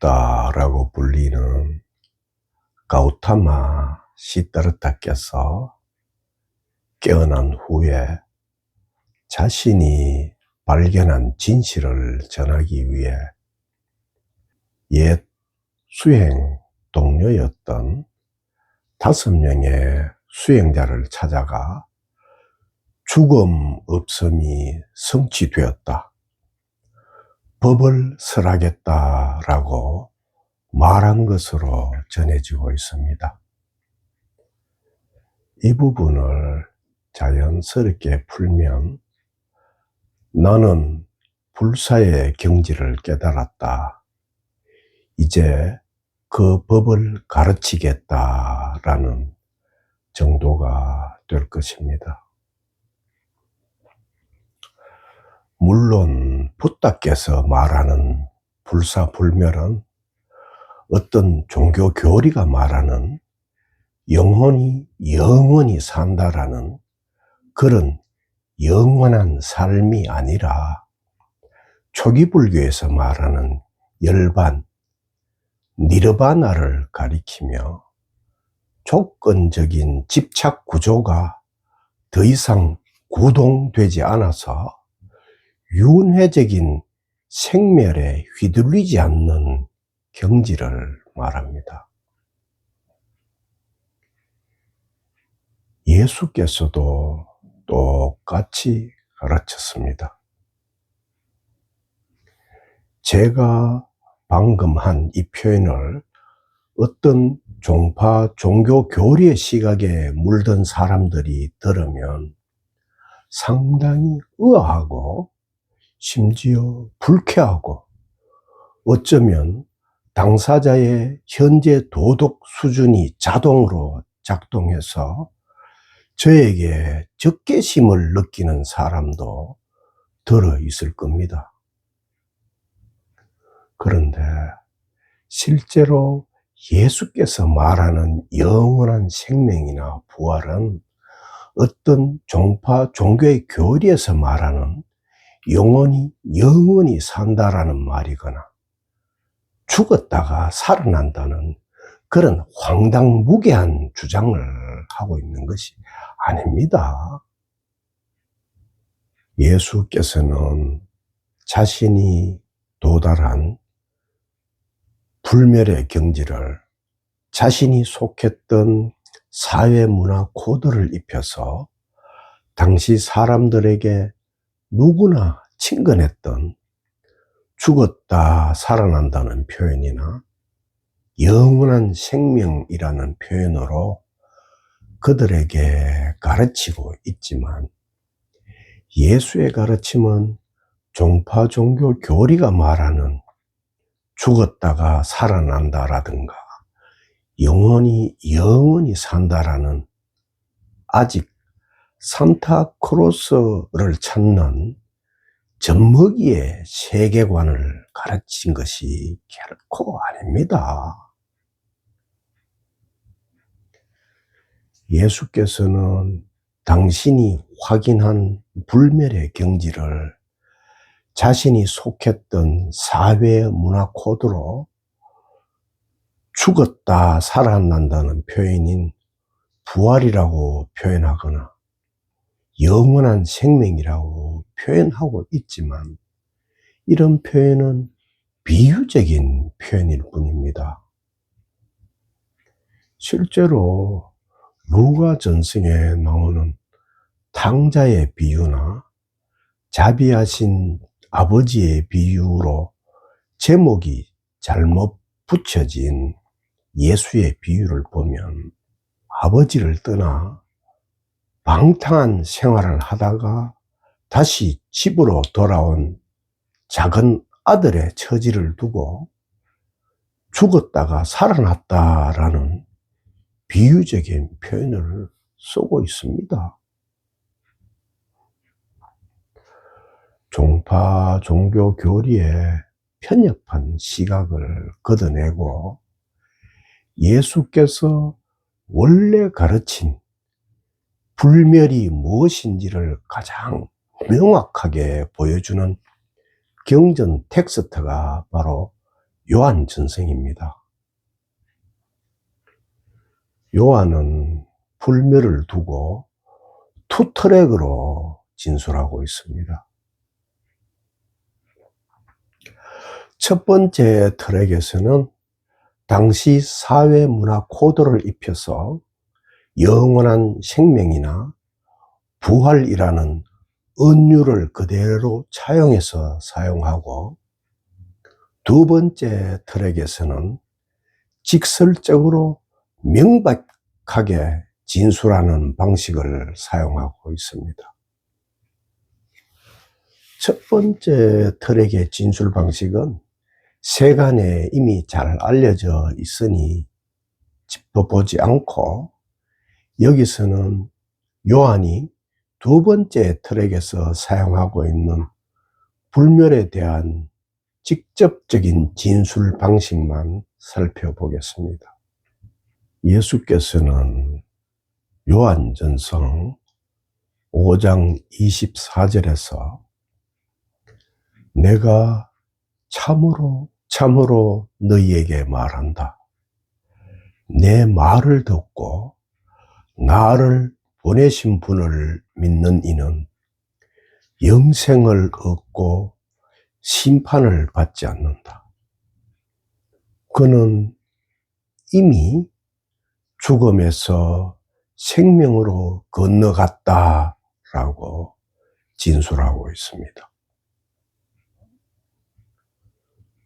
붓다라고 불리는 가우타마 시다르타께서 깨어난 후에 자신이 발견한 진실을 전하기 위해 옛 수행 동료였던 5명의 수행자를 찾아가 죽음 없음이 성취되었다, 법을 설하겠다라고 말한 것으로 전해지고 있습니다. 이 부분을 자연스럽게 풀면 나는 불사의 경지를 깨달았다, 이제 그 법을 가르치겠다라는 정도가 될 것입니다. 물론 붓다께서 말하는 불사불멸은 어떤 종교 교리가 말하는 영혼이 영원히 산다라는 그런 영원한 삶이 아니라 초기 불교에서 말하는 열반, 니르바나를 가리키며 조건적인 집착 구조가 더 이상 구동되지 않아서 윤회적인 생멸에 휘둘리지 않는 경지를 말합니다. 예수께서도 똑같이 가르쳤습니다. 제가 방금 한 이 표현을 어떤 종파 종교 교리의 시각에 물든 사람들이 들으면 상당히 의아하고 심지어 불쾌하고 어쩌면 당사자의 현재 도덕 수준이 자동으로 작동해서 저에게 적개심을 느끼는 사람도 들어 있을 겁니다. 그런데 실제로 예수께서 말하는 영원한 생명이나 부활은 어떤 종파 종교의 교리에서 말하는 영원히 산다라는 말이거나 죽었다가 살아난다는 그런 황당무계한 주장을 하고 있는 것이 아닙니다. 예수께서는 자신이 도달한 불멸의 경지를 자신이 속했던 사회문화 코드를 입혀서 당시 사람들에게 누구나 친근했던 죽었다 살아난다는 표현이나 영원한 생명이라는 표현으로 그들에게 가르치고 있지만, 예수의 가르침은 종파 종교 교리가 말하는 죽었다가 살아난다라든가 영원히 산다라는 아직 산타크로스를 찾는 젖먹이의 세계관을 가르친 것이 결코 아닙니다. 예수께서는 당신이 확인한 불멸의 경지를 자신이 속했던 사회 문화 코드로 죽었다 살아난다는 표현인 부활이라고 표현하거나 영원한 생명이라고 표현하고 있지만, 이런 표현은 비유적인 표현일 뿐입니다. 실제로 루가 전승에 나오는 탕자의 비유나 자비하신 아버지의 비유로 제목이 잘못 붙여진 예수의 비유를 보면 아버지를 떠나 방탕한 생활을 하다가 다시 집으로 돌아온 작은 아들의 처지를 두고 죽었다가 살아났다라는 비유적인 표현을 쓰고 있습니다. 종파 종교 교리에 편협한 시각을 걷어내고 예수께서 원래 가르친 불멸이 무엇인지를 가장 명확하게 보여주는 경전 텍스트가 바로 요한 전생입니다. 요한은 불멸을 두고 투트랙으로 진술하고 있습니다. 첫 번째 트랙에서는 당시 사회 문화 코드를 입혀서 영원한 생명이나 부활이라는 은유를 그대로 차용해서 사용하고, 두 번째 트랙에서는 직설적으로 명백하게 진술하는 방식을 사용하고 있습니다. 첫 번째 트랙의 진술 방식은 세간에 이미 잘 알려져 있으니 짚어보지 않고, 여기서는 요한이 두 번째 트랙에서 사용하고 있는 불멸에 대한 직접적인 진술 방식만 살펴보겠습니다. 예수께서는 요한전서 5장 24절에서 내가 참으로 참으로 너희에게 말한다. 내 말을 듣고 나를 보내신 분을 믿는 이는 영생을 얻고 심판을 받지 않는다. 그는 이미 죽음에서 생명으로 건너갔다라고 진술하고 있습니다.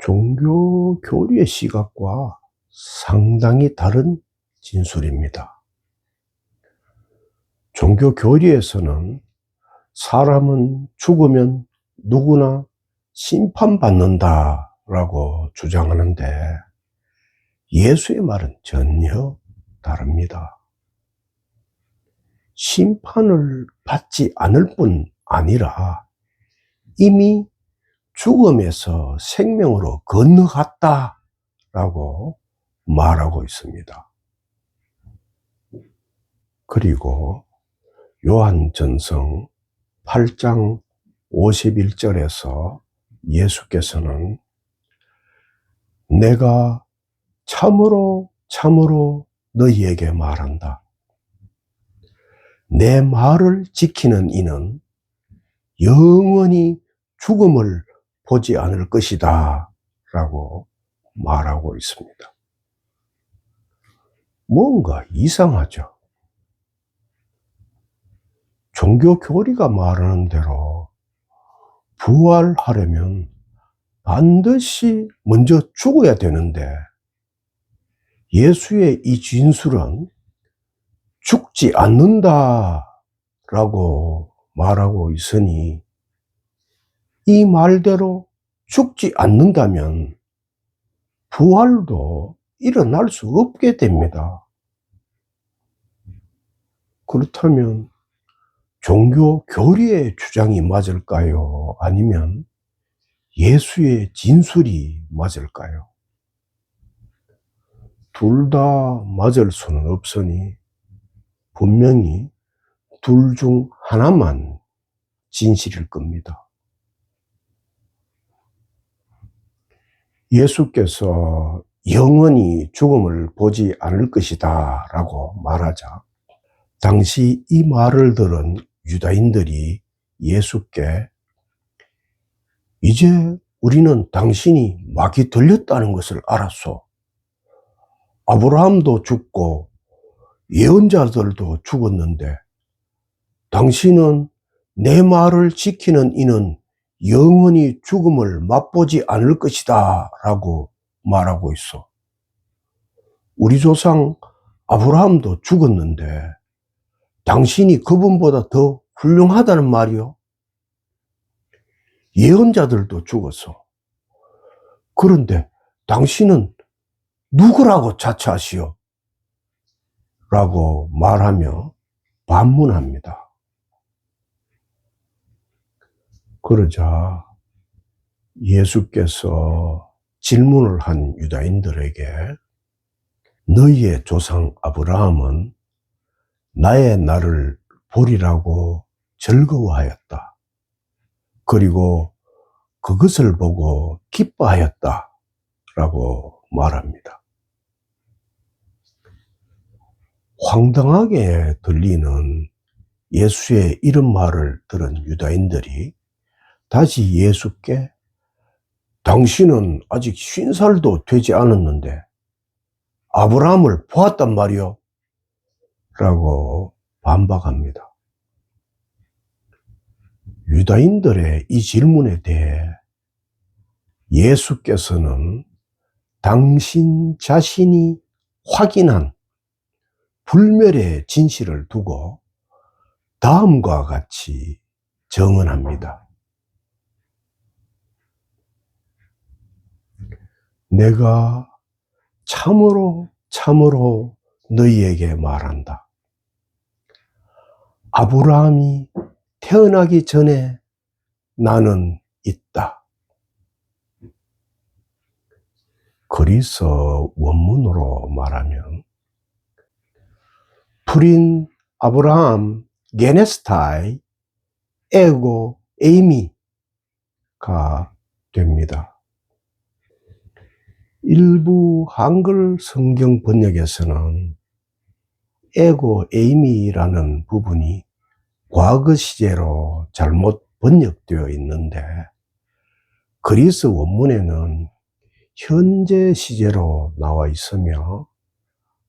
종교 교리의 시각과 상당히 다른 진술입니다. 종교 교리에서는 사람은 죽으면 누구나 심판받는다라고 주장하는데, 예수의 말은 전혀 다릅니다. 심판을 받지 않을 뿐 아니라 이미 죽음에서 생명으로 건너갔다라고 말하고 있습니다. 그리고 요한전서 8장 51절에서 예수께서는 내가 참으로 참으로 너희에게 말한다. 내 말을 지키는 이는 영원히 죽음을 보지 않을 것이다 라고 말하고 있습니다. 뭔가 이상하죠? 종교 교리가 말하는 대로 부활하려면 반드시 먼저 죽어야 되는데, 예수의 이 진술은 죽지 않는다라고 말하고 있으니, 이 말대로 죽지 않는다면 부활도 일어날 수 없게 됩니다. 그렇다면 종교 교리의 주장이 맞을까요? 아니면 예수의 진술이 맞을까요? 둘 다 맞을 수는 없으니 분명히 둘 중 하나만 진실일 겁니다. 예수께서 영원히 죽음을 보지 않을 것이다 라고 말하자, 당시 이 말을 들은 유다인들이 예수께 이제 우리는 당신이 막이 들렸다는 것을 알았소. 아브라함도 죽고 예언자들도 죽었는데 당신은 내 말을 지키는 이는 영원히 죽음을 맛보지 않을 것이다 라고 말하고 있어. 우리 조상 아브라함도 죽었는데 당신이 그분보다 더 훌륭하다는 말이요? 예언자들도 죽었어. 그런데 당신은 누구라고 자처하시오? 라고 말하며 반문합니다. 그러자 예수께서 질문을 한 유다인들에게 너희의 조상 아브라함은 나의 날을 보리라고 즐거워하였다. 그리고 그것을 보고 기뻐하였다 라고 말합니다. 황당하게 들리는 예수의 이런 말을 들은 유다인들이 다시 예수께 당신은 아직 50살도 되지 않았는데 아브라함을 보았단 말이요? 라고 반박합니다. 유다인들의 이 질문에 대해 예수께서는 당신 자신이 확인한 불멸의 진실을 두고 다음과 같이 정언합니다. 내가 참으로 너희에게 말한다. 아브라함이 태어나기 전에 나는 있다. 그리스 원문으로 말하면 프린 아브라함 게네스타이 에고 에이미가 됩니다. 일부 한글 성경 번역에서는 에고 에이미라는 부분이 과거 시제로 잘못 번역되어 있는데 그리스 원문에는 현재 시제로 나와 있으며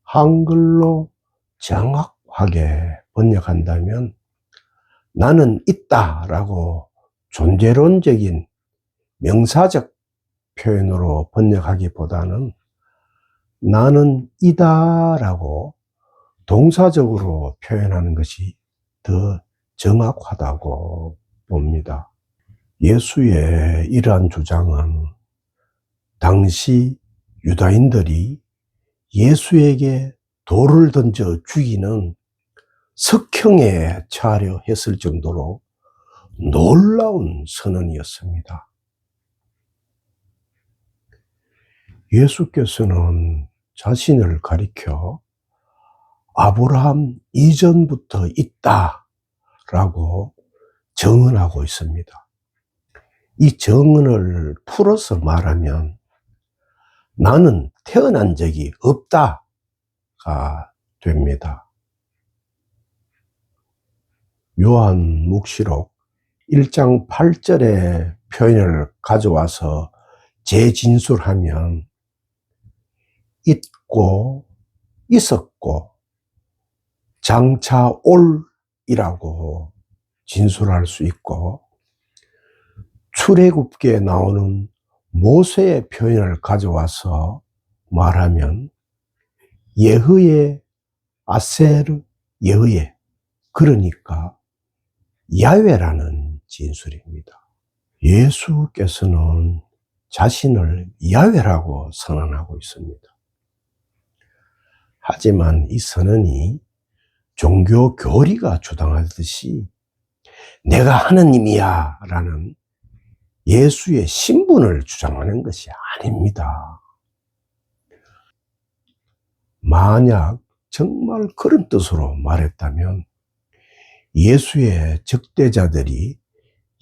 한글로 정확하게 번역한다면 나는 있다라고 존재론적인 명사적 표현으로 번역하기보다는 나는 이다라고 동사적으로 표현하는 것이 더 정확하다고 봅니다. 예수의 이러한 주장은 당시 유다인들이 예수에게 돌을 던져 죽이는 석형에 처하려 했을 정도로 놀라운 선언이었습니다. 예수께서는 자신을 가리켜 아브라함 이전부터 있다라고 정언하고 있습니다. 이 정언을 풀어서 말하면 나는 태어난 적이 없다가 됩니다. 요한묵시록 1장 8절의 표현을 가져와서 재진술하면 있고 있었고 장차 올이라고 진술할 수 있고 출애굽기에 나오는 모세의 표현을 가져와서 말하면 예흐예 아세르 예흐예 그러니까 야훼라는 진술입니다. 예수께서는 자신을 야훼라고 선언하고 있습니다. 하지만 이 선언이 종교 교리가 주장하듯이 내가 하느님이야 라는 예수의 신분을 주장하는 것이 아닙니다. 만약 정말 그런 뜻으로 말했다면 예수의 적대자들이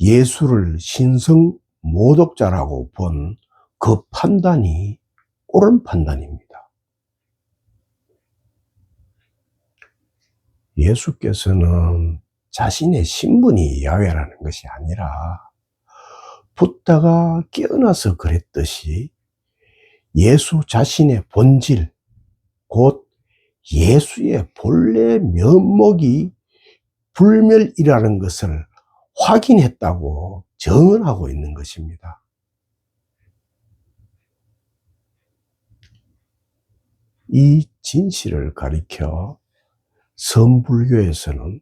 예수를 신성 모독자라고 본 그 판단이 옳은 판단입니다. 예수께서는 자신의 신분이 야훼라는 것이 아니라 붓다가 깨어나서 그랬듯이 예수 자신의 본질, 곧 예수의 본래 면목이 불멸이라는 것을 확인했다고 정언하고 있는 것입니다. 이 진실을 가리켜 선불교에서는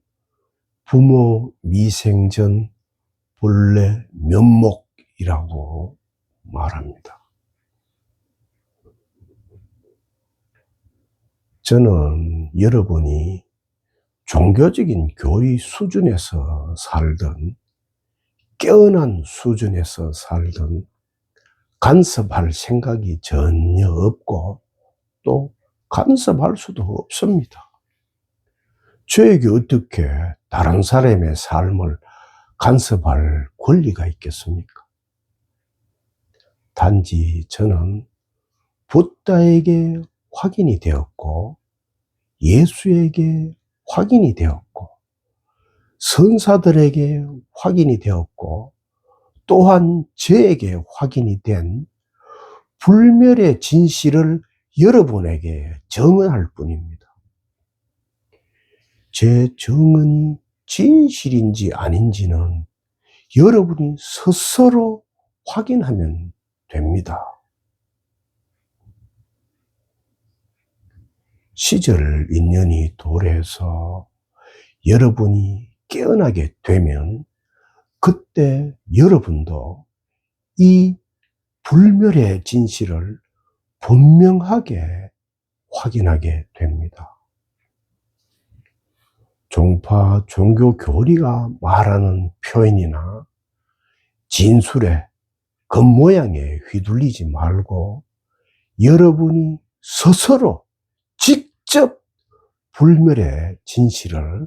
부모 미생전 본래 면목이라고 말합니다. 저는 여러분이 종교적인 교리 수준에서 살든 깨어난 수준에서 살든 간섭할 생각이 전혀 없고 또 간섭할 수도 없습니다. 저에게 어떻게 다른 사람의 삶을 간섭할 권리가 있겠습니까? 단지 저는 붓다에게 확인이 되었고, 예수에게 확인이 되었고, 선사들에게 확인이 되었고, 또한 저에게 확인이 된 불멸의 진실을 여러분에게 증언할 뿐입니다. 제 증언이 진실인지 아닌지는 여러분이 스스로 확인하면 됩니다. 시절 인연이 도래해서 여러분이 깨어나게 되면 그때 여러분도 이 불멸의 진실을 분명하게 확인하게 됩니다. 종파 종교 교리가 말하는 표현이나 진술에 겉모양에 휘둘리지 말고 여러분이 스스로 직접 불멸의 진실을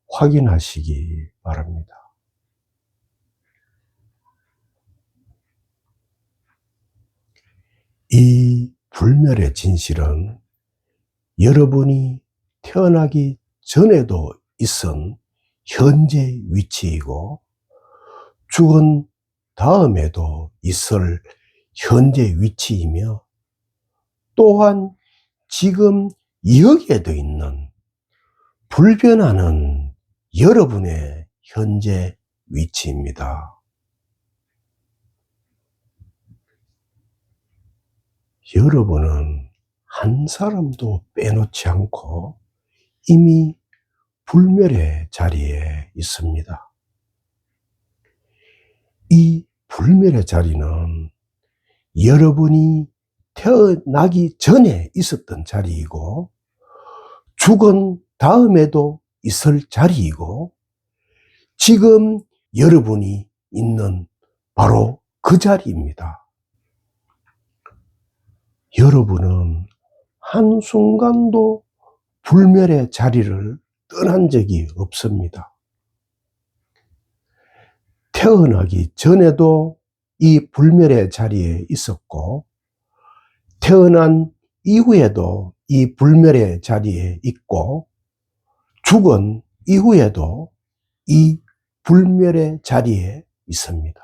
확인하시기 바랍니다. 이 불멸의 진실은 여러분이 태어나기 전에도 있은 현재 위치이고 죽은 다음에도 있을 현재 위치이며 또한 지금 여기에도 있는 불변하는 여러분의 현재 위치입니다. 여러분은 한 사람도 빼놓지 않고 이미 불멸의 자리에 있습니다. 이 불멸의 자리는 여러분이 태어나기 전에 있었던 자리이고 죽은 다음에도 있을 자리이고 지금 여러분이 있는 바로 그 자리입니다. 여러분은 한순간도 불멸의 자리를 떠난 적이 없습니다. 태어나기 전에도 이 불멸의 자리에 있었고 태어난 이후에도 이 불멸의 자리에 있고 죽은 이후에도 이 불멸의 자리에 있습니다.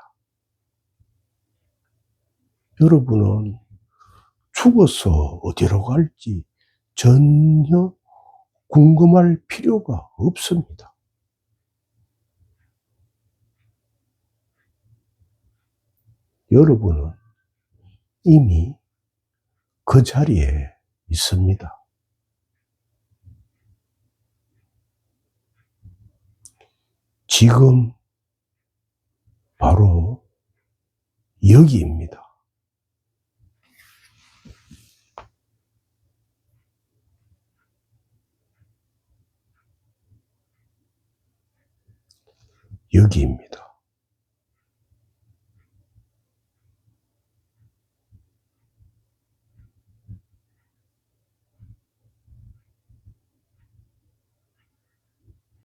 여러분은 죽어서 어디로 갈지 전혀 궁금할 필요가 없습니다. 여러분은 이미 그 자리에 있습니다. 지금 바로 여기입니다. 여기입니다.